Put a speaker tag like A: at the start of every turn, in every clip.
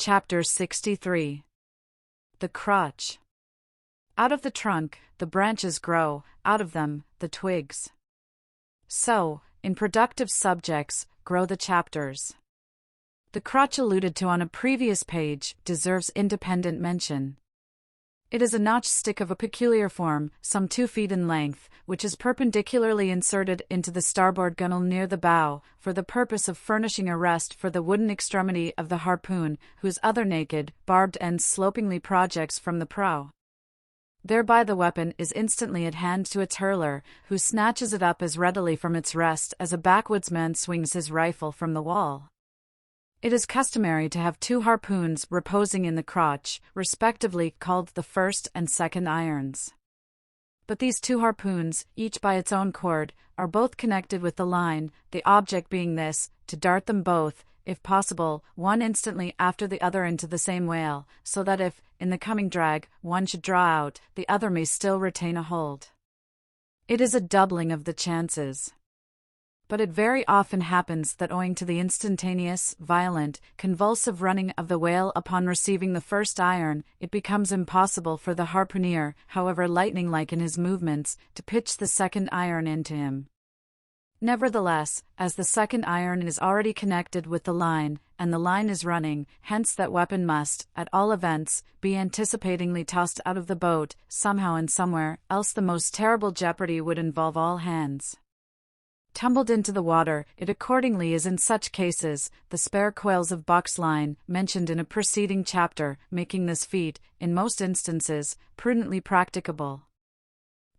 A: Chapter 63. The Crotch. Out of the trunk, the branches grow, out of them, the twigs. So, in productive subjects, grow the chapters. The crotch alluded to on a previous page deserves independent mention. It is a notched stick of a peculiar form, some 2 feet in length, which is perpendicularly inserted into the starboard gunwale near the bow, for the purpose of furnishing a rest for the wooden extremity of the harpoon, whose other naked, barbed end slopingly projects from the prow. Thereby the weapon is instantly at hand to its hurler, who snatches it up as readily from its rest as a backwoodsman swings his rifle from the wall. It is customary to have 2 harpoons reposing in the crotch, respectively called the first and second irons. But these 2 harpoons, each by its own cord, are both connected with the line, the object being this, to dart them both, if possible, one instantly after the other into the same whale, so that if, in the coming drag, one should draw out, the other may still retain a hold. It is a doubling of the chances. But it very often happens that owing to the instantaneous, violent, convulsive running of the whale upon receiving the first iron, it becomes impossible for the harpooner, however lightning-like in his movements, to pitch the second iron into him. Nevertheless, as the second iron is already connected with the line, and the line is running, hence that weapon must, at all events, be anticipatingly tossed out of the boat, somehow and somewhere, else the most terrible jeopardy would involve all hands. Tumbled into the water, it accordingly is in such cases, the spare coils of box line, mentioned in a preceding chapter, making this feat, in most instances, prudently practicable.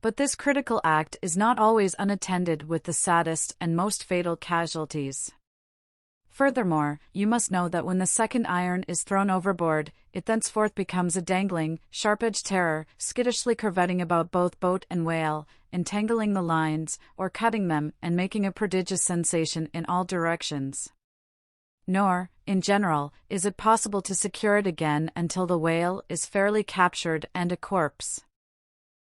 A: But this critical act is not always unattended with the saddest and most fatal casualties. Furthermore, you must know that when the second iron is thrown overboard, it thenceforth becomes a dangling, sharp-edged terror, skittishly curvetting about both boat and whale, entangling the lines, or cutting them, and making a prodigious sensation in all directions. Nor, in general, is it possible to secure it again until the whale is fairly captured and a corpse.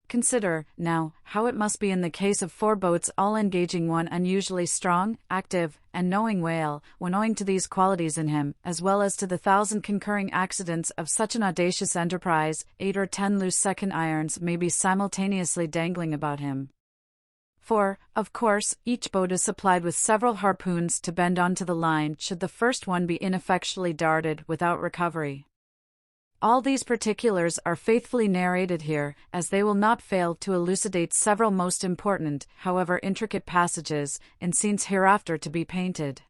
A: Consider, now, how it must be in the case of 4 boats all engaging one unusually strong, active, and knowing whale, when owing to these qualities in him, as well as to the 1,000 concurring accidents of such an audacious enterprise, 8 or 10 loose second irons may be simultaneously dangling about him. For, of course, each boat is supplied with several harpoons to bend onto the line should the first one be ineffectually darted without recovery. All these particulars are faithfully narrated here, as they will not fail to elucidate several most important, however intricate passages, in scenes hereafter to be painted.